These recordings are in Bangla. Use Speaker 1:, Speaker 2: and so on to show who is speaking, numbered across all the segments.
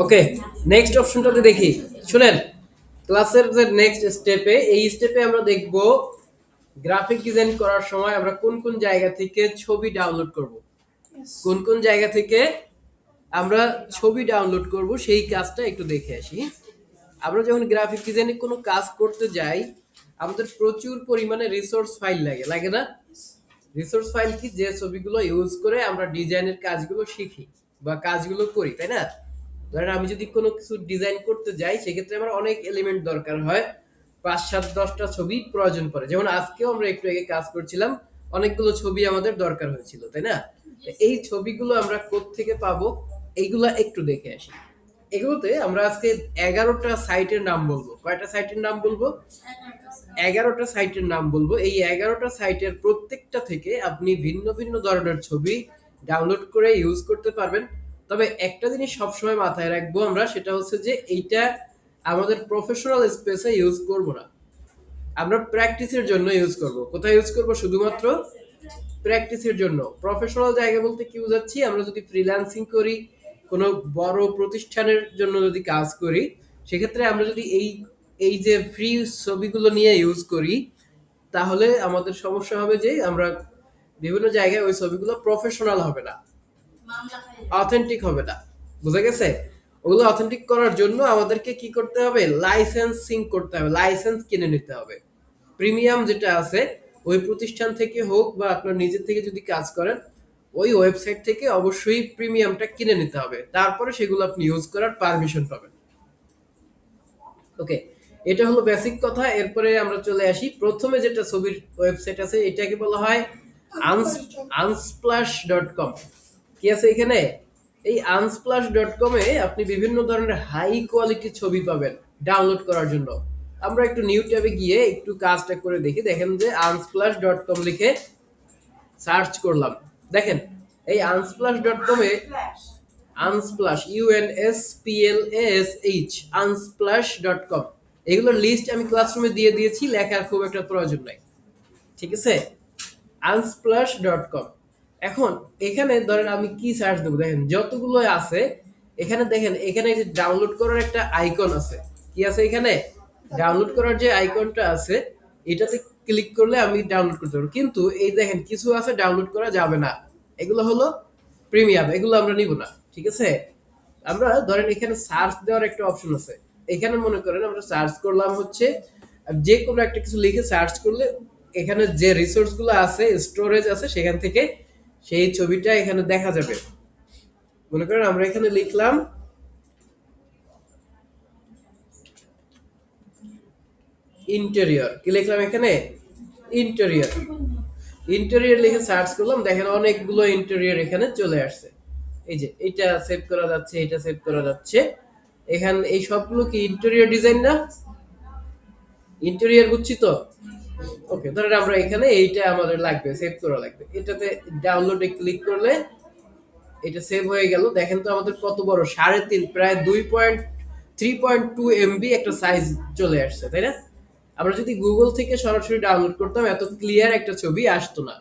Speaker 1: ওকে, নেক্সট অপশনটাতে দেখি। শুনেন, ক্লাসের যে নেক্সট স্টেপে, এই স্টেপে আমরা দেখব গ্রাফিক ডিজাইন করার সময় আমরা কোন কোন জায়গা থেকে ছবি ডাউনলোড করব, কোন কোন জায়গা থেকে আমরা ছবি ডাউনলোড করব সেই কাজটা একটু দেখে আসি। আমরা যখন গ্রাফিক ডিজাইনে কোনো কাজ করতে যাই, আমাদের প্রচুর পরিমাণে রিসোর্স ফাইল লাগে, লাগে না? রিসোর্স ফাইল কি, যে ছবিগুলো ইউজ করে আমরা ডিজাইনের কাজগুলো শিখি বা কাজগুলো করি, তাই না? ধরেন আমি যদি কোনো কিছু ডিজাইন করতে যাই, সেক্ষেত্রে আমার অনেক এলিমেন্ট দরকার হয়, ৫, ৭, ১০টা ছবি প্রয়োজন পড়ে। যেমন আজকেও আমরা একটু আগে কাজ করছিলাম, অনেকগুলো ছবি আমাদের দরকার হয়েছিল, তাই না? এই ছবিগুলো আমরা কোত্থেকে পাবো, এইগুলা একটু দেখে আসি। এগুলোতে আমরা আজকে 11টা সাইটের নাম বলবো। কয়টা সাইটের নাম বলবো? 11টা সাইটের নাম বলবো। এই 11টা সাইটের প্রত্যেকটা থেকে আপনি ভিন্ন ভিন্ন ধরনের ছবি ডাউনলোড করে ইউজ করতে পারবেন। তবে একটা জিনিস সবসময় মাথায় রাখবো আমরা, সেটা হচ্ছে যে এইটা আমাদের প্রফেশনাল স্পেসে ইউজ করব না, আমরা প্র্যাকটিসের জন্য ইউজ করব। কোথায় ইউজ করব? শুধুমাত্র প্র্যাকটিসের জন্য। প্রফেশনাল জায়গা বলতে কি বোঝাচ্ছি, আমরা যদি ফ্রিল্যান্সিং করি, কোনো বড় প্রতিষ্ঠানের জন্য যদি কাজ করি, সেক্ষেত্রে আমরা যদি এই এই যে ফ্রি ছবিগুলো নিয়ে ইউজ করি, তাহলে আমাদের সমস্যা হবে যে আমরা বিভিন্ন জায়গায় ওই ছবিগুলো প্রফেশনাল হবে না, অথেন্টিক হবে না। বুঝা গেছে? ওগুলো অথেন্টিক করার জন্য আমাদেরকে কি করতে হবে? লাইসেন্সিং করতে হবে, লাইসেন্স কিনে নিতে হবে। প্রিমিয়াম যেটা আছে, ওই প্রতিষ্ঠান থেকে হোক বা আপনার নিজের থেকে যদি কাজ করেন, ওই ওয়েবসাইট থেকে অবশ্যই প্রিমিয়ামটা কিনে নিতে হবে, তারপরে সেগুলো আপনি ইউজ করার পারমিশন পাবেন। ওকে, এটা হলো বেসিক কথা। এরপরে আমরা চলে আসি, প্রথমে যেটা ছবির ওয়েবসাইট আছে এটাকে বলা হয় unsplash.com। কি আছে এখানে? এই unsplash.com এ আপনি বিভিন্ন ধরনের হাই কোয়ালিটি ছবি পাবেন ডাউনলোড করার জন্য। আমরা একটু নিউ ট্যাবে গিয়ে একটু কাজটা করে দেখি। দেখেন যে unsplash.com লিখে সার্চ করলাম, দেখেন এই unsplash.com এ আনস্প্লাশ, UNSPLASH, unsplash.com, এগুলোর লিস্ট আমি ক্লাসরুমে দিয়ে দিয়েছি, লেখার খুব একটা প্রয়োজন নাই, ঠিক আছে? unsplash.com। এখন এখানে ধরেন আমি কি সার্চ দেবো, দেখেন যতগুলো আছে এখানে, দেখেন এখানে যে ডাউনলোড করার একটা আইকন আছে। কি আছে এখানে? ডাউনলোড করার যে আইকনটা আছে, এটাতে ক্লিক করলে আমি ডাউনলোড করতে পারবো। কিন্তু এই দেখেন কিছু আছে ডাউনলোড করা যাবে না, এগুলো হলো প্রিমিয়াম, এগুলো আমরা নিব না, ঠিক আছে? আমরা ধরেন এখানে সার্চ দেওয়ার একটা অপশন আছে। এখানে মনে করেন আমরা সার্চ করলাম হচ্ছে যে কোনো একটা কিছু লিখে সার্চ করলে এখানে যে রিসোর্স গুলো আছে, স্টোরেজ আছে, সেখান থেকে সেই ছবিটা এখানে দেখা যাবে। মনে করেন আমরা এখানে লিখলাম ইন্টেরিয়র, কি লিখলাম এখানে? ইন্টেরিয়র। ইন্টেরিয়র লিখে সার্চ করলাম, দেখেন অনেকগুলো ইন্টেরিয়র এখানে চলে আসছে। এই যে এটা সেভ করা যাচ্ছে, এটা সেভ করা যাচ্ছে। এখানে এই সবগুলো কি ইন্টেরিয়র ডিজাইন না? ইন্টেরিয়র বুঝছি তো? ওকে, ধরেন আমরা এখানে এইটা আমাদের লাগবে, সেভ করা লাগবে, এটাতে ডাউনলোডে ক্লিক করলে এটা সেভ হয়ে গেল। দেখেন তো আমাদের কত বড়, 3.5, প্রায় 3.2 MB একটা সাইজ চলে আসছে, তাই না? আমরা যদি গুগল থেকে সরাসরি ডাউনলোড করতাম, এত ক্লিয়ার একটা ছবি আসতো না,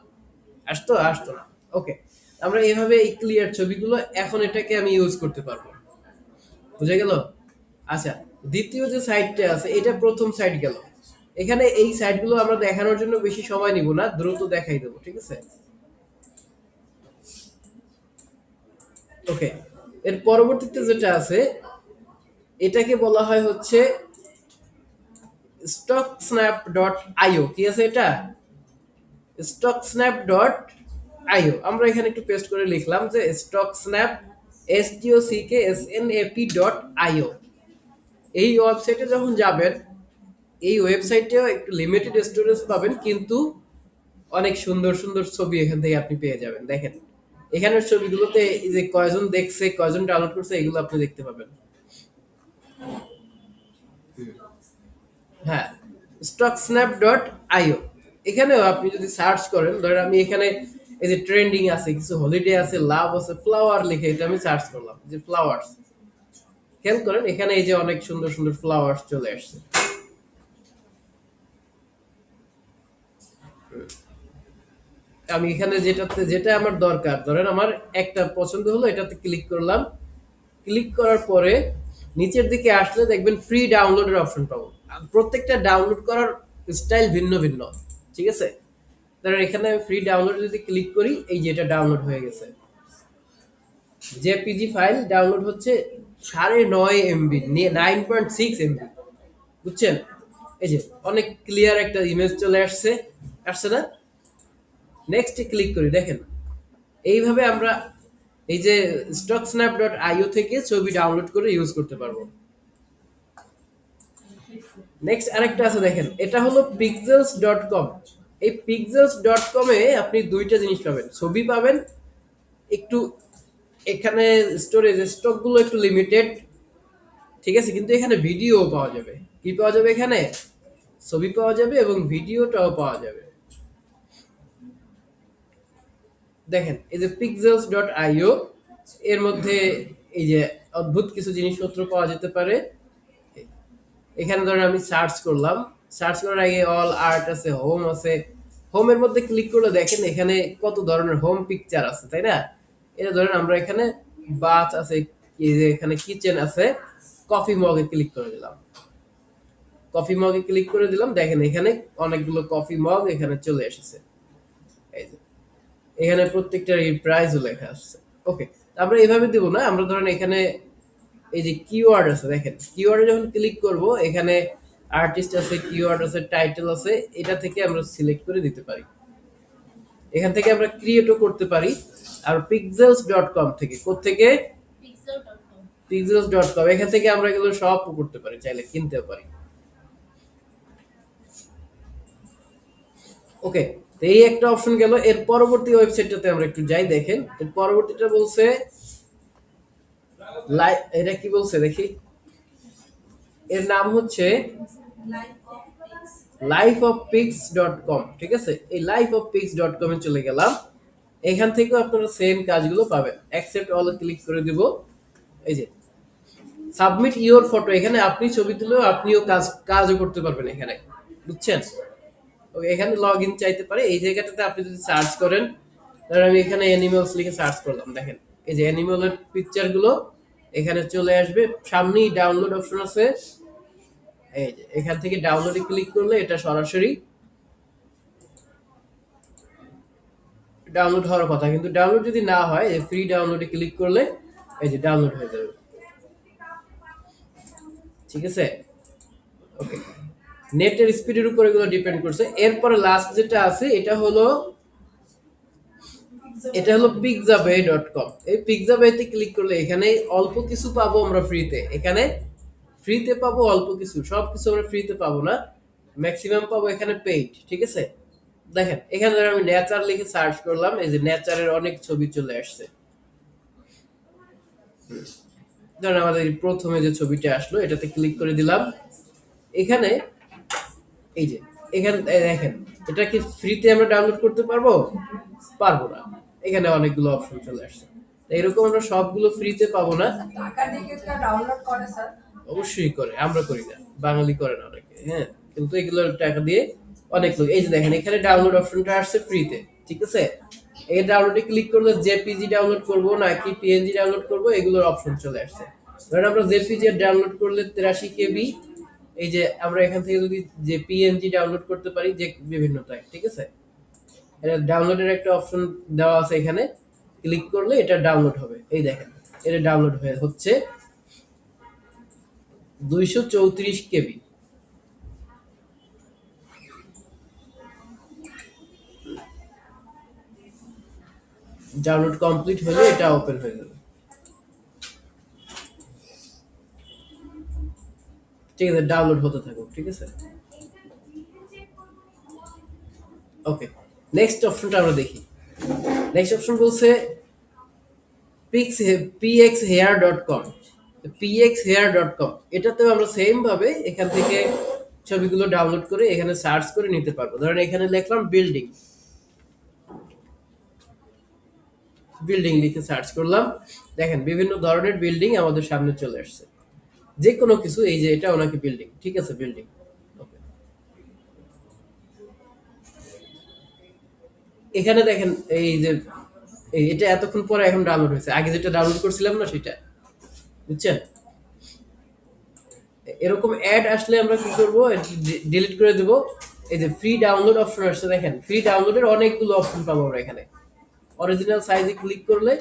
Speaker 1: আসতো না। ওকে, আমরা এভাবে এই ক্লিয়ার ছবিগুলো এখন এটাকে আমি ইউজ করতে পারবো। বুঝে গেল? আচ্ছা, দ্বিতীয় যে সাইটটা আছে, এটা প্রথম সাইট গেল। এখানে এই সাইটগুলো আমরা দেখানোর জন্য বেশি সময় নিব না, দ্রুত দেখাই দেবো, ঠিক আছে? ওকে, এর পরবর্তীতে যেটা আছে এটাকে বলা হয় হচ্ছে stocksnap.io। কি আছে এটা? stocksnap.io। আমরা এখানে একটু পেস্ট করে লিখলাম যে stocksnap, stocksnap.io। এই ওয়েবসাইটে যখন যাবেন, এই ওয়েবসাইটেও একটু লিমিটেড স্টোরেজ পাবেন, কিন্তু অনেক সুন্দর সুন্দর ছবি এখান থেকে আপনি পেয়ে যাবেন। দেখেন এখানের ছবিগুলোতে এই যে কয়জন দেখছে, কয়জন ডাউনলোড করছে, এগুলো আপনি দেখতে পাবেন। হ্যাঁ, stocksnap.io। এখানেও আপনি যদি সার্চ করেন, ধরেন আমি এখানে এই যে ট্রেন্ডিং আছে, কিছু হলিডে আছে, লাভ আছে, ফ্লাওয়ার লিখে এটা আমি সার্চ করলাম, যে ফ্লাওয়ার্স, খেয়াল করেন এখানে এই যে অনেক সুন্দর সুন্দর ফ্লাওয়ার্স চলে আসছে। আমি এখানে যেটা আমার দরকার, ধরেন আমার একটা পছন্দ হলো, এটাতে ক্লিক করলাম। ক্লিক করার পরে নিচের দিকে আসলে দেখবেন ফ্রি ডাউনলোডের অপশন পাবো। আর প্রত্যেকটা ডাউনলোড করার স্টাইল ভিন্ন ভিন্ন, ঠিক আছে। ধরেন এখানে আমি ফ্রি ডাউনলোড যদি ক্লিক করি, এই যে এটা ডাউনলোড হয়ে গেছে। জেপিজি ফাইল ডাউনলোড হচ্ছে 9.5 MB, 9.6 MB, বুঝছেন। এই যে অনেক ক্লিয়ার একটা ইমেজ চলে আসছে না। নেক্সট ক্লিক করি, দেখেন এইভাবে আমরা এই যে stocksnap.io থেকে ছবি ডাউনলোড করে ইউজ করতে পারবো। নেক্সট আরেকটা আছে, দেখেন এটা হলো pixels.com। এই pixels.com এ আপনি দুইটা জিনিস পাবেন, ছবি পাবেন একটু, এখানে স্টক গুলো একটু লিমিটেড, ঠিক আছে, কিন্তু এখানে ভিডিও পাওয়া যাবে। কি পাওয়া যাবে এখানে? ছবি পাওয়া যাবে এবং ভিডিওটাও পাওয়া যাবে। দেখেন এই যে pixels.io, এর মধ্যে এই যে অদ্ভুত কিছু জিনিসপত্র পাওয়া যেতে পারে। এখানে ধরেন আমি সার্চ করলাম, সার্চ করার আগে অল আর্ট আছে, হোম আছে। হোমের মধ্যে ক্লিক করলে দেখেন এখানে কত ধরনের হোম পিকচার আছে, তাই না। এটা ধরেন আমরা এখানে বাথ আছে, এই যে এখানে কিচেন আছে। কফি মগে ক্লিক করে দিলাম, কফি মগে ক্লিক করে দিলাম, দেখেন এখানে অনেকগুলো কফি মগ এখানে চলে এসেছে। এই যে এখানে প্রত্যেকটার এই প্রাইসও লেখা আছে। ওকে, আমরা এভাবে দেব না, আমরা ধরেন এখানে এই যে কিওয়ার্ড আছে, দেখেন কিওয়ার্ডে যখন ক্লিক করব এখানে আর্টিস্ট আছে, কিওয়ার্ড আছে, টাইটেল আছে, এটা থেকে আমরা সিলেক্ট করে দিতে পারি। এখান থেকে আমরা ক্রিয়েটও করতে পারি। আর pixels.com থেকে, কোত্থেকে? pixels.com, এখান থেকে আমরা এগুলো সব করতে পারি, চাইলে কিনতেও পারি। ওকে, তো এই একটা অপশন গেল। এর পরবর্তী ওয়েবসাইটটাতে আমরা একটু যাই, দেখেন এর পরবর্তীটা বলছে এটা কি বলছে দেখি, এর নাম হচ্ছে lifeofpix.com, ঠিক আছে। এই lifeofpix.com এ চলে গেলাম। এখান থেকেও আপনারা সেম কাজগুলো পাবেন। অ্যাকসেপ্ট অল ক্লিক করে দিব। এই যে সাবমিট ইওর ফটো, এখানে আপনি ছবি তুলেও আপনিও কাজও করতে পারবেন এখানে, বুঝছেন। ওকে, এখানে লগ ইন চাইতে পারে। এই জায়গাটাতে আপনি যদি সার্চ করেন, ধরেন আমি এখানে অ্যানিমালস লিখে সার্চ করলাম, দেখেন এই যে অ্যানিমালের পিকচার গুলো এখানে চলে আসবে। সামনেই ডাউনলোড অপশন আছে, এই যে এখান থেকে ডাউনলোডে ক্লিক করলে এটা সরাসরি ডাউনলোড হওয়ার কথা, কিন্তু ডাউনলোড যদি না হয়, ফ্রি ডাউনলোডে ক্লিক করলে এই যে ডাউনলোড হয়ে যাবে, ঠিক আছে। ওকে, নেটের স্পিডের উপর এগুলো ডিপেন্ড করছে। এরপরে লাস্ট যেটা আছে এটা হলো pixabay.com। এই pixabay-তে ক্লিক করলে এখানে অল্প কিছু পাবো আমরা ফ্রিতে। এখানে ফ্রিতে পাবো অল্প কিছু, সবকিছু আমরা ফ্রিতে পাবো না, ম্যাক্সিমাম পাবো এখানে পেইড, ঠিক আছে। দেখেন এখানে ধর আমি নেচার লিখে সার্চ করলাম, এই যে নেচারের অনেক ছবি চলে আসছে। ধরেন আমাদের প্রথমে যে ছবিটা আসলো এটাতে ক্লিক করে দিলাম। এখানে এই যে এখানে দেখেন, এটা কি ফ্রিতে আমরা ডাউনলোড করতে পারবো? পারবো না। এখানে অনেকগুলো অপশন চলে আসছে। এরকম আমরা সবগুলো ফ্রিতে পাবো না।
Speaker 2: টাকা দিয়ে কেউ ডাউনলোড করে স্যার?
Speaker 1: অবশ্যই করে, আমরা করি না, বাঙালি করে না অনেকে, হ্যাঁ, কিন্তু এগুলো টাকা দিয়ে অনেক লোক। এই যে দেখেন এখানে ডাউনলোড অপশনটা আসছে ফ্রিতে, ঠিক আছে। এই ডাউনলোডে ক্লিক করলে জেপিজি ডাউনলোড করব নাকি পিএনজি ডাউনলোড করব, এগুলোর অপশন চলে আসছে। ধরেন আমরা জেপিজি ডাউনলোড করলে 83 KB, এই যে আমরা এখান থেকে যদি যে পিএনজি ডাউনলোড করতে পারি, যে বিভিন্ন টাইপ, ঠিক আছে। এটা ডাউনলোডের একটা অপশন দেওয়া আছে, এখানে ক্লিক করলে এটা ডাউনলোড হবে। এই দেখেন এটা ডাউনলোড হচ্ছে 234 KB। ডাউনলোড কমপ্লিট হলে এটা ওপেন হয়ে যাবে, ঠিক আছে। ডাউনলোড হতে থাকুক, ঠিক আছে। ওকে, নেক্সট অপশনটা আমরা দেখি। নেক্সট অপশন বলছে pxhair.com। pxhair.com, এটাতেও আমরা সেম ভাবে এখান থেকে ছবিগুলো ডাউনলোড করে এখানে সার্চ করে নিতে পারবো। ধরেন এখানে লিখলাম বিল্ডিং, বিল্ডিং লিখে সার্চ করলাম, দেখেন বিভিন্ন ধরনের বিল্ডিং আমাদের সামনে চলে আসছে। যে কোনো কিছু, এই যে এটা ওনাকে বিল্ডিং, ঠিক আছে, বিল্ডিং। ওকে, এখানে দেখেন এই যে এটা এতক্ষণ পরে এখন ডাউনলোড হয়েছে, আগে যেটা ডাউনলোড করছিলাম না সেটা, বুঝছেন? এরকম অ্যাড আসলে আমরা কি করব, ডিলিট করে দেব। এই যে ফ্রি ডাউনলোড অপশন আসছে, দেখেন ফ্রি ডাউনলোডের অনেকগুলো অপশন পাবো আমরা এখানে। অরিজিনাল সাইজে ক্লিক করলে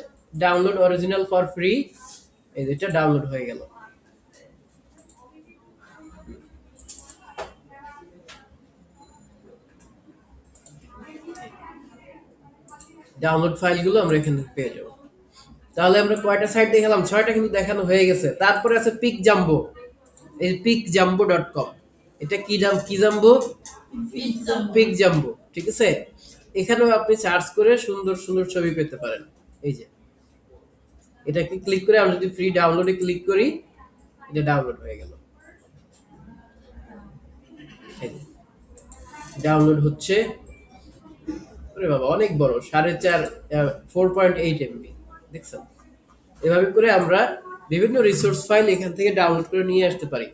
Speaker 1: ডাউনলোড অরিজিনাল ফর ফ্রি, এই যে এটা ডাউনলোড হয়ে গেল। ডাউনলোড ফাইলগুলো আমরা এখান থেকে পেয়ে যাবো। তাহলে আমরা কয়টা সাইট দেখালাম? 6টা কিন্তু দেখানো হয়ে গেছে। তারপরে আছে পিক জাম্বো, এই pikjambo.com। এটা কি জাম্বো? পিক জাম্বো, ঠিক আছে। এখানেও আপনি সার্চ করে সুন্দর সুন্দর ছবি পেতে পারেন। এই যে এটাকে ক্লিক করে আমরা যদি ফ্রি ডাউনলোডে ক্লিক করি, এটা ডাউনলোড হয়ে গেল। ডাউনলোড হচ্ছে। আরে বাবা অনেক বড়, 4.5 4.8 এমবি, দেখছেন? এভাবে করে আমরা বিভিন্ন রিসোর্স ফাইল এখান থেকে ডাউনলোড করে নিয়ে আসতে পারি।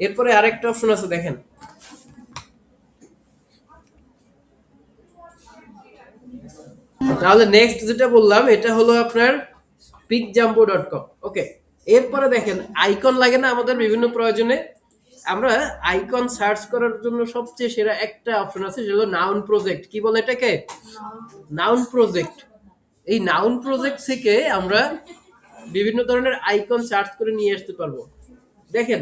Speaker 1: এরপরে আরেকটা অপশন আছে, দেখেন। তাহলে নেক্সট যেটা বললাম এটা হলো আপনার pikjambo.com। ওকে, এরপরে দেখেন আইকন লাগে না আমাদের বিভিন্ন প্রয়োজনে? আমরা আইকন সার্চ করার জন্য সবচেয়ে সেরা একটা অপশন আছে, যেটা হলো নাউন প্রজেক্ট। কি বলে এটাকে? Noun project. এই নাউন প্রজেক্ট থেকে আমরা বিভিন্ন ধরনের আইকন সার্চ করে নিয়ে আসতে পারবো। দেখেন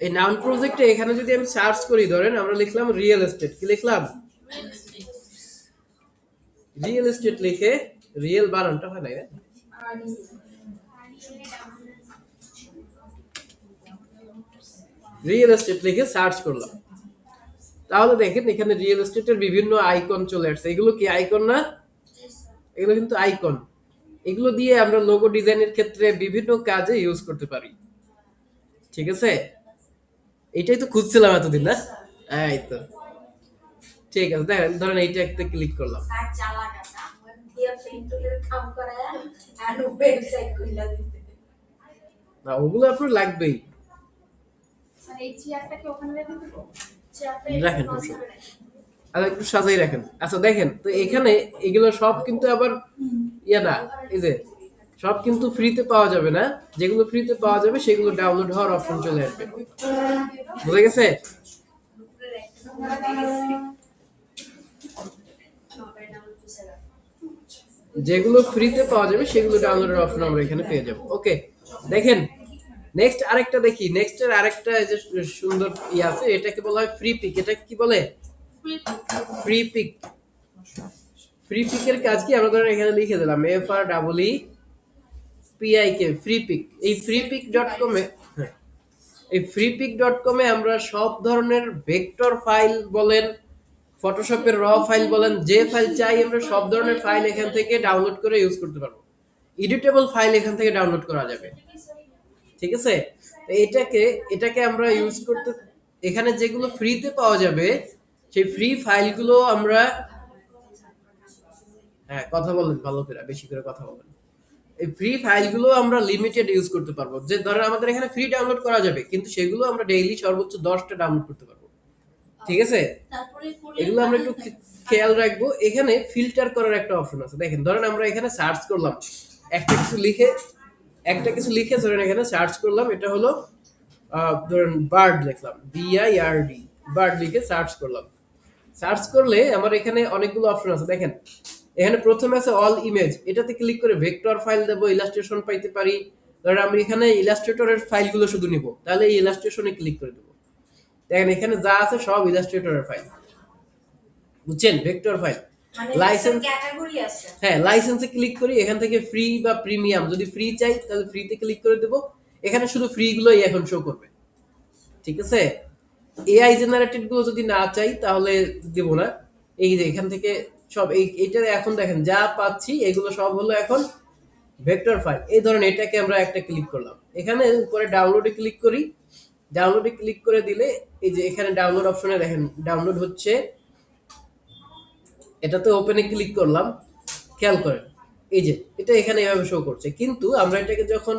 Speaker 1: এই নাউন প্রজেক্টে এখানে যদি আমি সার্চ করি, ধরেন আমরা লিখলাম রিয়েল এস্টেট। কি লিখলাম? রিয়েল এস্টেট লিখে, রিয়েল বানানটা হয় না, রিয়েল এস্টেট লিখে সার্চ করলাম। তাহলে দেখেন এখানে রিয়েল এস্টেটের বিভিন্ন আইকন চলে আসছে। এগুলো কি আইকন না? এগুলো কিন্তু আইকন। এগুলো দিয়ে আমরা লোগো ডিজাইনের ক্ষেত্রে বিভিন্ন কাজে ইউজ করতে পারি, ঠিক আছে। এটাই তো খুঁজছিলাম এতদিন, না? এই তো ঠিক আছে, দেখেন ধরেন এইটা একটা ক্লিক করলাম। না, ওগুলো আপনার লাগবেই। রাখেন, আচ্ছা একটু সাজাই রাখেন। আচ্ছা দেখেন তো এখানে এগুলো সব কিন্তু আবার ইয়া না, এই যে সব কিন্তু ফ্রিতে পাওয়া যাবে না। যেগুলো ফ্রিতে পাওয়া যাবে সেগুলো ডাউনলোড হওয়ার অপশন চলে আসবে, বুঝে গেছে? যেগুলো ফ্রিতে পাওয়া যাবে সেগুলো ডাউনলোডের অপশন আমরা এখানে পেয়ে যাব। ওকে, দেখেন নেক্সট আরেকটা দেখি। নেক্সটের আরেকটা এই যে সুন্দর আছে, এটাকে বলা হয় ফ্রি পিক। এটা কি বলে? Free pick. ফ্রি পিকের কাজ কি? আমরা ধরেন এখানে লিখে দিলাম FREEPIK, ফ্রি পিক। এই freepik.com এ, এই freepik.com এ আমরা সব ধরনের ভেক্টর ফাইল বলেন, ফটোশপের র ফাইল বলেন, যে ফাইল চাই আমরা সব ধরনের ফাইল এখান থেকে ডাউনলোড করে ইউজ করতে পারবো। এডিটেবল ফাইল এখান থেকে ডাউনলোড করা যাবে, ঠিক আছে। তো এটাকে আমরা ইউজ করতে, এখানে যেগুলো ফ্রিতে পাওয়া যাবে সেই ফ্রি ফাইলগুলো আমরা, হ্যাঁ কথা বলেন ভালো করে, বেশি করে কথা বলেন। এই ফ্রি ফাইলগুলো আমরা লিমিটেড ইউজ করতে পারবো। যে ধরেন আমাদের এখানে ফ্রি ডাউনলোড করা যাবে, কিন্তু সেগুলো আমরা ডেইলি সর্বোচ্চ 10টা ডাউনলোড করতে পারবো, ঠিক আছে। এগুলো আমরা একটু খেয়াল রাখবো। এখানে ফিল্টার করার একটা অপশন আছে, দেখেন ধরেন আমরা এখানে সার্চ করলাম একটা কিছু লিখে, ধরেন এখানে সার্চ করলাম, এটা হলো ধরেন বার্ড লিখলাম, BIRD, বার্ড লিখে সার্চ করলাম। সার্চ করলে আমার এখানে অনেকগুলো অপশন আছে, দেখেন এখানে প্রথমে আছে অল ইমেজ। এটাতে ক্লিক করে ভেক্টর ফাইল দেবো, ইলাস্ট্রেশন পাইতে পারি। ধরেন আমি এখানে ইলাস্ট্রেটরের ফাইলগুলো শুধু নিব, তাহলে এই ইলাস্ট্রেশনে ক্লিক করে দেবো। দেখেন এখানে যা আছে সব ইলাস্ট্রেটরের ফাইল, বুঝছেন? Vector file. লাইসেন্স, হ্যাঁ লাইসেন্সে ক্লিক করি, এখান থেকে ফ্রি বা প্রিমিয়াম, যদি ফ্রি চাই তাহলে ফ্রিতে ক্লিক করে দেবো। এখানে শুধু ফ্রি গুলোই এখন শো করবে, ঠিক আছে। এআই জেনারেটেড গুলো যদি না চাই তাহলে দেব না। এই যে এখান থেকে সব এইটা এখন দেখেন যা পাচ্ছি এগুলো সব হলো এখন ভেক্টর ফাইল। এই ধরেন এটাকে আমরা একটা ক্লিক করলাম, এখানে উপরে ডাউনলোডে ক্লিক করি। ডাউনলোডে ক্লিক করে দিলে এই যে এখানে ডাউনলোড অপশনে দেখেন ডাউনলোড হচ্ছে। এটাতে ওপেনে ক্লিক করলাম, খেয়াল করেন এই যে এটা এখানে এভাবে শো করছে। কিন্তু আমরা এটাকে যখন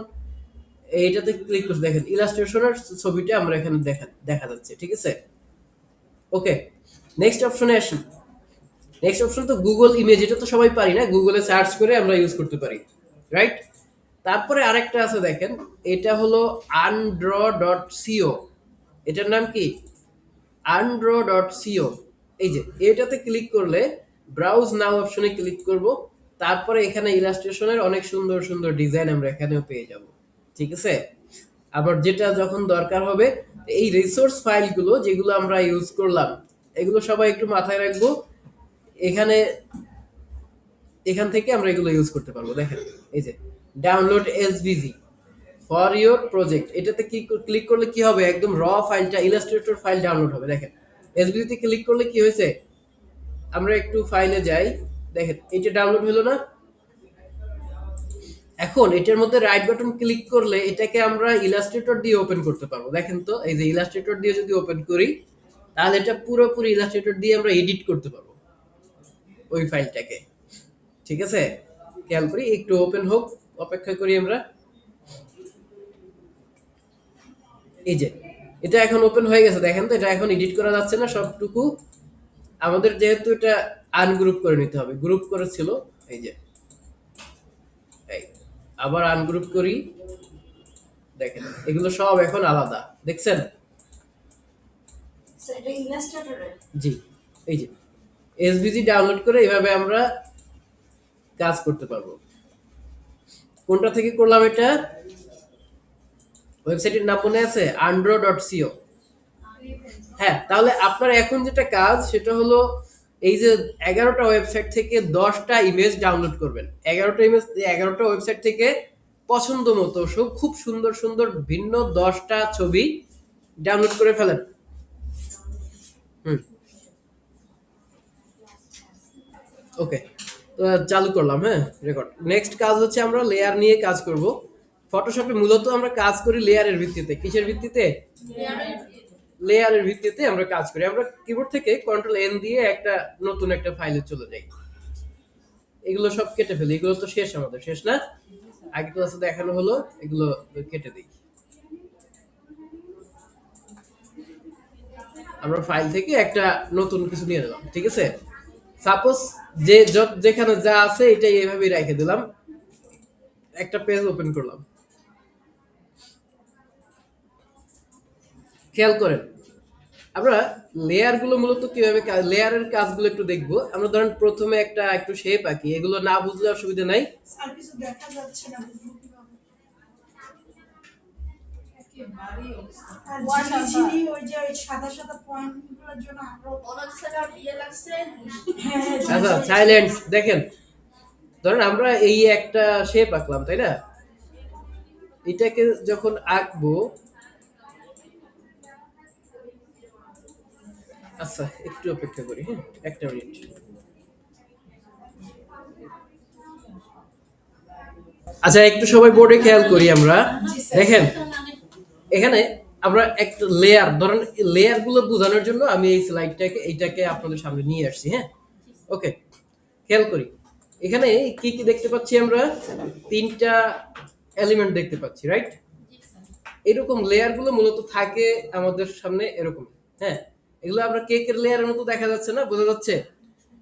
Speaker 1: এইটাতে ক্লিক করছি, দেখেন ইলাস্ট্রেশনের ছবিটা আমরা এখানে দেখা যাচ্ছে, ঠিক আছে। ওকে, নেক্সট অপশনে আসি। নেক্সট অপশন তো গুগল ইমেজ, এটা তো সবাই পারি না, গুগলে সার্চ করে আমরা ইউজ করতে পারি, রাইট? তারপরে আরেকটা আছে দেখেন, এটা হলো undraw.co, এটার নাম কি undraw.co। এই যে এটাতে ক্লিক করলে ব্রাউজ নাও অপশনে ক্লিক করব, তারপরে এখানে ইলাস্ট্রেশনের অনেক সুন্দর সুন্দর ডিজাইন আমরা এখানেও পেয়ে যাব, ঠিক আছে? আবার যেটা যখন দরকার হবে, এই রিসোর্স ফাইলগুলো যেগুলো আমরা ইউজ করলাম এগুলো সবাই একটু মাথায় রাখবো, এখানে এখান থেকে আমরা এগুলো ইউজ করতে পারবো। দেখেন এই যে download SVG for your project, এটাতে কি ক্লিক করলে কি হবে, একদম র ফাইলটা ইলাস্ট্রেটর ফাইল ডাউনলোড হবে। দেখেন এসভিজি তে ক্লিক করলে কি হয়েছে, আমরা একটু ফাইলে যাই, দেখেন এটা ডাউনলোড হলো না? এখন এটার মধ্যে রাইট বাটন ক্লিক করলে এটাকে আমরা ইলাস্ট্রেটর দিয়ে ওপেন করতে পারবো। দেখেন তো এই যে ইলাস্ট্রেটর দিয়ে যদি ওপেন করি তাহলে এটা পুরোপুরি ইলাস্ট্রেটর দিয়ে আমরা এডিট করতে পারবো ওই ফাইলটাকে, ঠিক আছে? খেয়াল করি, একটু ওপেন হোক, অপেক্ষা করি আমরা। এই যে এটা এখন ওপেন হয়ে গেছে, দেখেন তো এটা এখন এডিট করা যাচ্ছে না সবটুকু, আমাদের যেহেতু এটা আনগ্রুপ করে নিতে হবে, গ্রুপ করেছিল, এই যে এই আবার আনগ্রুপ করি, দেখেন এগুলো সব এখন আলাদা, দেখছেন?
Speaker 2: স্যার এটা ইলাস্ট্রেটরে
Speaker 1: জি, এই যে এসভিজি ডাউনলোড করে এইভাবে আমরা কাজ করতে পারবো। কোনটা থেকে করলাম এটা? ওয়েবসাইটের নাম মনে আছে, andro.co। হ্যাঁ, তাহলে আপনার এখন যেটা কাজ সেটা হলো এই যে 11টা ওয়েবসাইট থেকে 10টা ইমেজ ডাউনলোড করবেন। 11টা ওয়েবসাইট থেকে পছন্দ মতো সব খুব সুন্দর সুন্দর ভিন্ন 10টা ছবি ডাউনলোড করে ফেলেন। হুম, ওকে, তো চালু করলাম, হ্যাঁ রেকর্ড। নেক্সট কাজ হচ্ছে আমরা লেয়ার নিয়ে কাজ করব। ফটোশপে মূলত আমরা কাজ করি লেয়ারের ভিত্তিতে। কিসের ভিত্তিতে? লেয়ারের ভিত্তিতে আমরা কাজ করি। আমরা কিবোর্ড থেকে কন্ট্রোল এন দিয়ে একটা নতুন একটা ফাইলে চলে যাই। এগুলো সব কেটে ফেলি, এগুলো তো শেষ, আমাদের শেষ না, আগে ক্লাসে দেখানো হলো, এগুলো কেটে দিই। আমরা ফাইল থেকে একটা নতুন কিছু নিয়ে নিলাম, ঠিক আছে? সাপোজ যে যেখানে যা আছে এটাই এইভাবেই রেখে দিলাম, একটা পেজ ওপেন করলাম। খেয়াল করেন আমরা লেয়ার গুলো মূলত কিভাবে লেয়ারের কাজগুলো একটু দেখবো। আমরা ধরেন প্রথমে একটা একটু শেপ আঁকি, এগুলো না বুঝলে অসুবিধা নাই।
Speaker 2: স্যার কিছু দেখা যাচ্ছে না, বুঝবো কিভাবে? একেবারেই অবস্থা। আর ঝিরিঝিরি ওই যে ওই সাদা সাদা পয়েন্টগুলোর জন্য আরো অনেক সারা ইয়ে লাগছে। হ্যাঁ
Speaker 1: আচ্ছা সাইলেন্স, দেখেন ধরেন আমরা এই একটা শেপ আঁকলাম, তাই না? এটাকে যখন আঁকবো, আচ্ছা একটু অপেক্ষা করি, হ্যাঁ একটা মিনিট। আচ্ছা একটু সবাই বোর্ডে খেয়াল করি আমরা, দেখেন এখানে আমরা একটা লেয়ার, ধরেন লেয়ার গুলো বোঝানোর জন্য আমি এই স্লাইডটাকে এইটাকে আপনাদের সামনে নিয়ে আসছি, হ্যাঁ ওকে। খেয়াল করি এখানে কি কি দেখতে পাচ্ছি আমরা, 3টা এলিমেন্ট দেখতে পাচ্ছি, রাইট? এরকম লেয়ার গুলো মূলত থাকে আমাদের সামনে এরকম, হ্যাঁ। এগুলো আমরা কেকের লেয়ারের মতো দেখা যাচ্ছে না, বোঝা যাচ্ছে?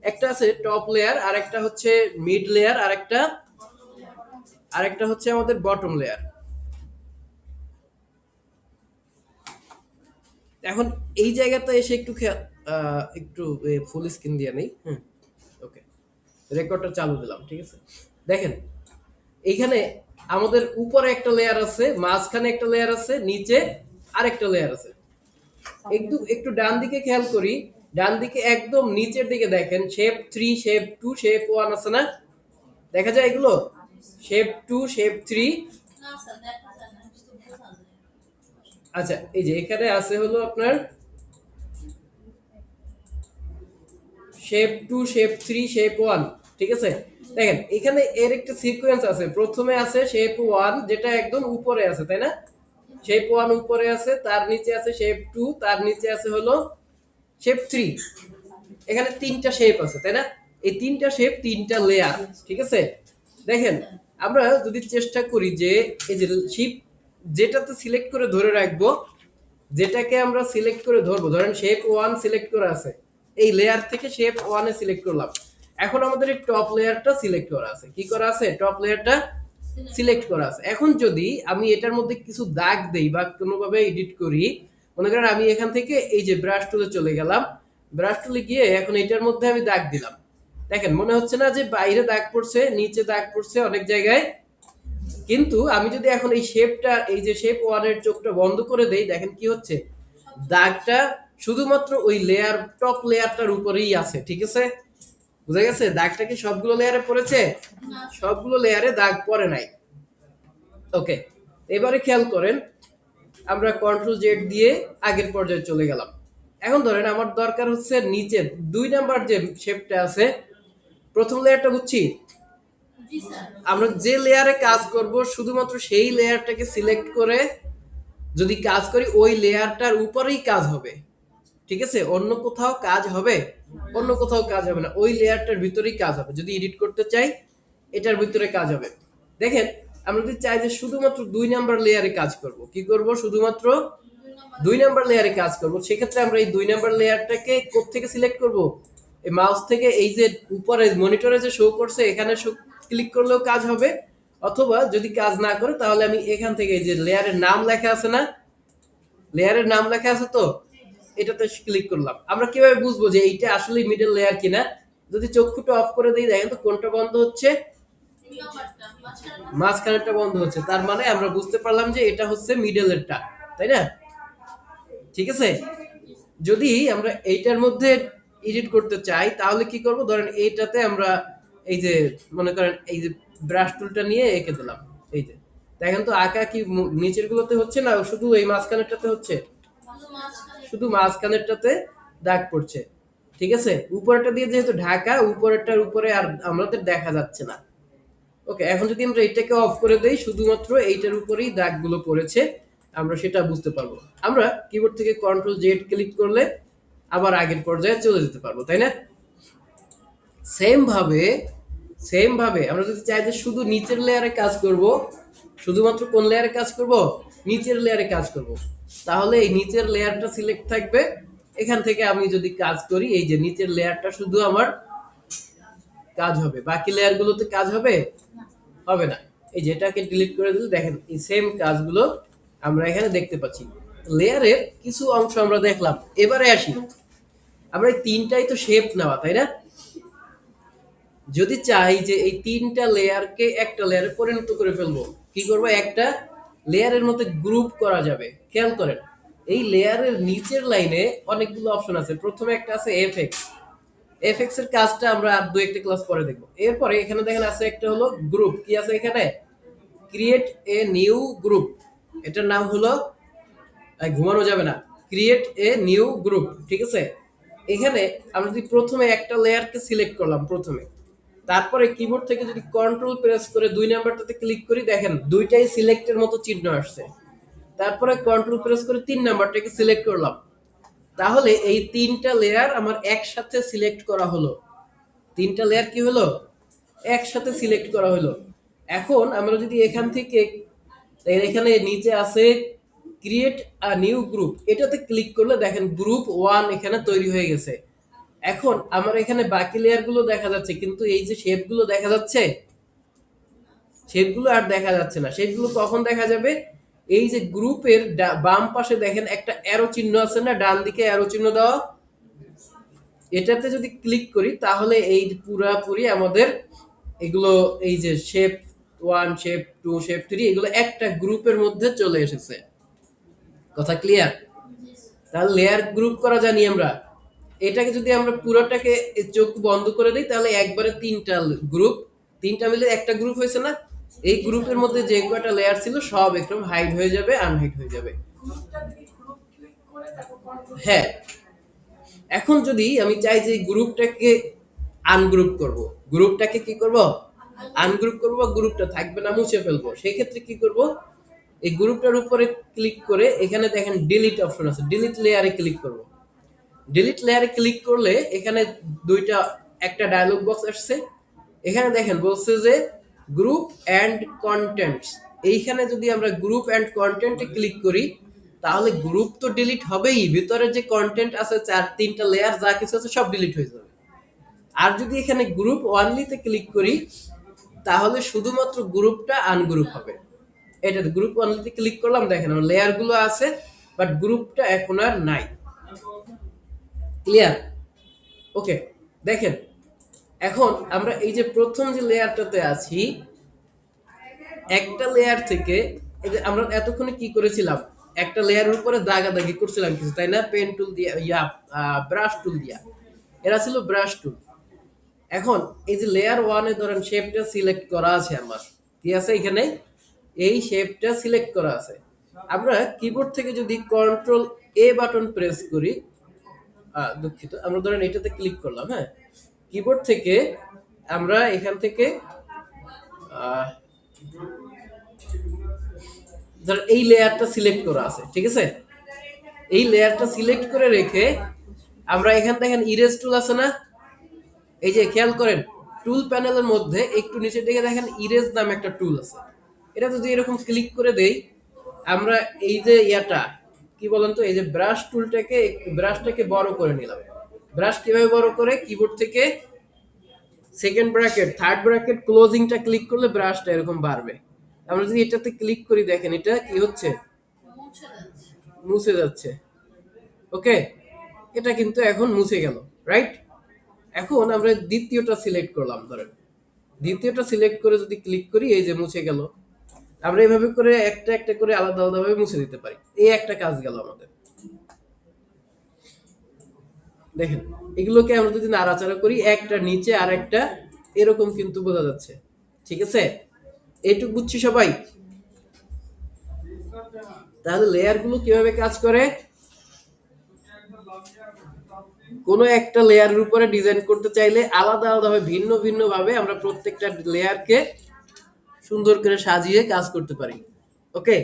Speaker 1: একটা আছে টপ লেয়ার, আর একটা হচ্ছে মিড লেয়ার, আরেকটা হচ্ছে আমাদের বটম লেয়ার। এখন এই জায়গাটা এসে একটু একটু ফুল স্ক্রিন দিয়ে নেই, হুম ওকে, রেকর্ডটা চালু দিলাম, ঠিক আছে? দেখেন এইখানে আমাদের উপরে একটা লেয়ার আছে, মাঝখানে একটা লেয়ার আছে, নিচে আরেকটা লেয়ার আছে। একটু একটু ডান দিকে খেয়াল করি, ডান দিকে একদম নিচের দিকে দেখেন শেপ 3, শেপ 2, শেপ 1 আছে না? দেখা যায় এগুলো শেপ 2, শেপ 3। আচ্ছা এই যে এখানে আছে হলো আপনার শেপ 2, শেপ 3, শেপ 1, ঠিক আছে? দেখেন এখানে এর একটা সিকোয়েন্স আছে, প্রথমে আছে শেপ 1 যেটা একদম উপরে আছে, তাই না? শেপ 1 উপরে আছে, তার নিচে আছে শেপ 2, তার নিচে আছে হলো শেপ 3। এখানে 3টা শেপ আছে, তাই না? এই 3টা শেপ 3টা লেয়ার, ঠিক আছে? দেখেন আমরা যদি চেষ্টা করি যে এই যে শিপ যেটাতে সিলেক্ট করে ধরে রাখবো, যেটাকে আমরা সিলেক্ট করে ধরবো, ধরেন শেপ 1 সিলেক্ট করা আছে, এই লেয়ার থেকে শেপ 1 এ সিলেক্ট করলাম। এখন আমাদের এই টপ লেয়ারটা সিলেক্ট করা আছে। কি করা আছে? টপ লেয়ারটা সিলেক্ট করা আছে। এখন যদি আমি এটার মধ্যে কিছু দাগ দেই বা কোনোভাবে এডিট করি, মনে করেন আমি এখান থেকে এই যে ব্রাশ টুলে চলে গেলাম, ব্রাশ টুলে গিয়ে এখন এটার মধ্যে আমি দাগ দিলাম। দেখেন মনে হচ্ছে না যে বাইরে দাগ পড়ছে, নিচে দাগ পড়ছে অনেক জায়গায়? কিন্তু আমি যদি এখন এই শেপটা, এই যে শেপ 1 এর চোখটা বন্ধ করে দেই, দেখেন কি হচ্ছে? দাগটা শুধুমাত্র ওই লেয়ার, টপ লেয়ারটার উপরেই আছে। ঠিক আছে? বুঝা গেছে? দাগটা কি সবগুলো লেয়ারে পড়েছে? সবগুলো লেয়ারে দাগ পড়ে নাই। ওকে, এবারে খেয়াল করেন, আমরা কন্ট্রোল জেড দিয়ে আগের পর্যায়ে চলে গেলাম। এখন ধরেন আমার দরকার হচ্ছে নিচের 2 নাম্বার যে শেপটা আছে, প্রথম লেয়ারটা বুঝছি, আমরা যে লেয়ারে কাজ করব শুধুমাত্র সেই লেয়ারটাকে সিলেক্ট করে যদি কাজ করি, ওই লেয়ারটার উপরেই কাজ হবে। ঠিক আছে? অন্য কোথাও কাজ হবে? অন্য কোথাও কাজ হবে না, ওই লেয়ারটার ভিতরেই কাজ হবে। যদি এডিট করতে চাই, এটার ভিতরে কাজ হবে। দেখেন, আমরা যদি চাই যে শুধুমাত্র 2 নাম্বার লেয়ারে কাজ করব, কি করব? শুধুমাত্র 2 নাম্বার লেয়ারে কাজ করব। সেক্ষেত্রে আমরা এই 2 নাম্বার লেয়ারটাকে কোত্থেকে সিলেক্ট করব? এই মাউস থেকে এই যে উপরে মনিটরে যে শো করছে এখানে ক্লিক করলেও কাজ হবে, অথবা যদি কাজ না করে তাহলে আমি এখান থেকে এই যে লেয়ারের নাম লেখা আছে না, লেয়ারের নাম লেখা আছে তো, এটাতে ক্লিক করলাম। আমরা কিভাবে বুঝবো যে এইটা আসলে মিডল লেয়ার কিনা? যদি চক্ষুটা অফ করে দিই, দেখেন তো কোনটা বন্ধ হচ্ছে? মাঝখানেরটা বন্ধ হচ্ছে। তার মানে আমরা বুঝতে পারলাম যে এটা হচ্ছে মিডলেরটা, তাই না? ঠিক আছে? যদি আমরা এইটার মধ্যে এডিট করতে চাই তাহলে কি করব? ধরেন এইটাতে আমরা এই যে মনে করেন এই যে ব্রাশ টুলটা নিয়ে এঁকে দিলাম। এই যে দেখেন তো আঁকা কি নিচের গুলোতে হচ্ছে না শুধু এই মাঝখানেরটাতে হচ্ছে? শুধু মাঝখানেরটাতে দাগ পড়ছে। ঠিক আছে? উপরেরটা দিয়ে যেহেতু ঢাকা, উপরেরটার উপরে আর আমাদের দেখা যাচ্ছে না। ওকে, এখন যদি আমরা এটাকে অফ করে দেই, শুধুমাত্র এইটার উপরেই দাগগুলো পড়েছে, আমরা সেটা বুঝতে পারবো। আমরা কিবোর্ড থেকে কন্ট্রোল জেড ক্লিক করলে আবার আগের পর্যায়ে চলে যেতে পারবো, তাই না? সেম ভাবে, সেম ভাবে আমরা যদি চাই যে শুধু নিচের লেয়ারে কাজ করব, শুধুমাত্র কোন লেয়ারে কাজ করব? নিচের লেয়ারে কাজ করব। তাহলে এই নিচের লেয়ারটা সিলেক্ট থাকবে। এখান থেকে আমি যদি কাজ করি, এই যে নিচের লেয়ারটা শুধু আমার কাজ হবে, বাকি লেয়ারগুলোতে কাজ হবে? হবে না। এই যেটাকে ডিলিট করে দিলে দেখেন এই সেম কাজগুলো আমরা এখানে দেখতে পাচ্ছি। লেয়ারের কিছু অংশ আমরা দেখলাম। এবারে আসি, আমরা এই তিনটাই তো শেপ নেওয়া, তাই না? যদি চাই যে এই তিনটা লেয়ারকে একটা লেয়ারে পরিণত করে ফেলবো, কি করব? একটা লেয়ারের মধ্যে গ্রুপ করা যাবে। খেয়াল করেন, এই লেয়ারের নিচের লাইনে অনেকগুলো অপশন আছে। প্রথমে একটা আছে এফএক্স। এফএক্স এর কাজটা আমরা আর দুই একটা ক্লাস পরে দেখবো। এরপরে এখানে দেখেন আছে একটা হলো গ্রুপ। কি আছে এখানে? Create a new group. এটার নাম হলো, ঘুমানো যাবে না, ক্রিয়েট এ নিউ গ্রুপ। ঠিক আছে? এখানে আমরা যদি প্রথমে একটা লেয়ারকে সিলেক্ট করলাম প্রথমে, তারপরে কিবোর্ড থেকে যদি কন্ট্রোল প্রেস করে 2 নাম্বারটাতে ক্লিক করি, দেখেন দুইটাই সিলেক্টের মতো চিহ্ন আসছে। তারপরে কন্ট্রোল প্রেস করে 3 নাম্বারটাকে সিলেক্ট করলাম, তাহলে এই তিনটা লেয়ার আমার একসাথে সিলেক্ট করা হলো। তিনটা লেয়ার কি হলো? একসাথে সিলেক্ট করা হলো। এখন আমরা যদি এখান থেকে, এখানে নিচে আছে ক্রিয়েট আ নিউ গ্রুপ, এটাতে ক্লিক করলে দেখেন গ্রুপ 1 এখানে তৈরি হয়ে গেছে। এখন আমার এখানে বাকি লেয়ার গুলো দেখা যাচ্ছে, কিন্তু এই যে শেপ গুলো দেখা যাচ্ছে, শেপগুলো আর দেখা যাচ্ছে না। শেপগুলো কখন দেখা যাবে? এই যে গ্রুপের বাম পাশে দেখেন একটা অ্যারো চিহ্ন আছে না, ডান দিকে অ্যারো চিহ্ন দেওয়া, এটাতে যদি ক্লিক করি তাহলে এই পুরাপুরি আমাদের এগুলো, এই যে শেপ 1, শেপ 2, শেপ 3, এগুলো একটা গ্রুপের মধ্যে চলে এসেছে। কথা ক্লিয়ার? তাহলে লেয়ার গ্রুপ করা জানি আমরা। এটাকে যদি আমরা পুরোটাকে চোখ বন্ধ করে দিই তাহলে একবারে তিনটা গ্রুপ, তিনটা মিলে একটা গ্রুপ হয়েছে না? এই গ্রুপের মধ্যে যে কয়টা লেয়ার ছিল সব একদম হাইড হয়ে যাবে, আনহাইড হয়ে যাবে। হ্যাঁ, এখন যদি আমি চাই যে গ্রুপটাকে আনগ্রুপ করব, গ্রুপটাকে কি করব? আনগ্রুপ করব, গ্রুপটা থাকবে না, মুছে ফেলবো। সেই ক্ষেত্রে কি করব? এই গ্রুপটার উপরে ক্লিক করে এখানে দেখেন ডিলিট অপশন আছে, ডিলিট লেয়ারে ক্লিক করব। ডিলিট লেয়ারে ক্লিক করলে এখানে দুইটা, একটা ডায়লগ বক্স আসছে। এখানে দেখেন বলছে যে গ্রুপ অ্যান্ড কন্টেন্টস। এইখানে যদি আমরা গ্রুপ অ্যান্ড কন্টেন্টে ক্লিক করি তাহলে গ্রুপ তো ডিলিট হবেই, ভিতরে যে কন্টেন্ট আছে 4-3টা লেয়ার যা কিছু আছে সব ডিলিট হয়ে যাবে। আর যদি এখানে গ্রুপ ওয়ানলিতে ক্লিক করি তাহলে শুধুমাত্র গ্রুপটা আনগ্রুপ হবে। এটা গ্রুপ ওয়ানলিতে ক্লিক করলাম, দেখেন আমার লেয়ার গুলো আছে বাট গ্রুপটা এখন আর নাই। ক্লিয়ার? ওকে, দেখেন এখন আমরা এই যে প্রথম যে লেয়ারটাতে আছি, একটা লেয়ার থেকে এই যে আমরা এতক্ষণে কি করেছিলাম, একটা লেয়ারের উপরে দাগাদাগি করছিলাম কিছু, তাই না? পেন টুল দিয়ে, ব্রাশ টুল দিয়া, এরা ছিল ব্রাশ টুল। এখন এই যে লেয়ার ওয়ানে ধরেন শেপটা সিলেক্ট করা আছে আমার, কি আছে এখানে, এই শেপটা সিলেক্ট করা আছে। আমরা কিবোর্ড থেকে যদি কন্ট্রোল এ বাটন প্রেস করি, দুঃখিত, আমরা ধরেন এটাতে ক্লিক করলাম, হ্যাঁ, কিবোর্ড থেকে আমরা এখান থেকে আহ, ধরেন এই লেয়ারটা সিলেক্ট করা আছে, ঠিক আছে? এই লেয়ারটা সিলেক্ট করে রেখে আমরা এখান থেকে ইরেজ টুল আছে না, এই যে খেয়াল করেন টুল প্যানেলের মধ্যে একটু নিচে দিকে দেখেন ইরেজ নামে একটা টুল আছে। এটা যদি এরকম ক্লিক করে দেই, আমরা এই যে কি বলেন তো, এই যে ব্রাশ টুলটাকে, ব্রাশটাকে বড় করে নিলাম। ব্রাশ কিভাবে বড় করে, কিবোর্ড থেকে সেকেন্ড ব্র্যাকেট থার্ড ব্র্যাকেট ক্লোজিংটা ক্লিক করলে ব্রাশটা এরকম বাড়বে। আমরা যদি এটাতে ক্লিক করি, দেখেন এটা কি হচ্ছে, মুছে যাচ্ছে। ওকে, এটা কিন্তু এখন মুছে গেল, রাইট? এখন আমরা দ্বিতীয়টা সিলেক্ট করলাম, ধরেন দ্বিতীয়টা সিলেক্ট করে যদি ক্লিক করি, এই যে মুছে গেল। আমরা এইভাবে করে একটা একটা করে আলাদা আলাদা ভাবে মুছে দিতে পারি। এই একটা কাজ গেল আমাদের। দেখেন এগুলোকে আমরা যদি নাড়াচাড়া করি, একটা নিচে আর একটা এরকম কিন্তু বোঝা যাচ্ছে, ঠিক আছে? এইটুকু বুঝছি সবাই? তাহলে লেয়ার গুলো কিভাবে কাজ করে, কোনো একটা লেয়ারের উপরে ডিজাইন করতে চাইলে আলাদা আলাদা ভাবে, ভিন্ন ভিন্ন ভাবে আমরা প্রত্যেকটা লেয়ারকে সুন্দর করে সাজিয়ে কাজ করতে পারি। ওকে,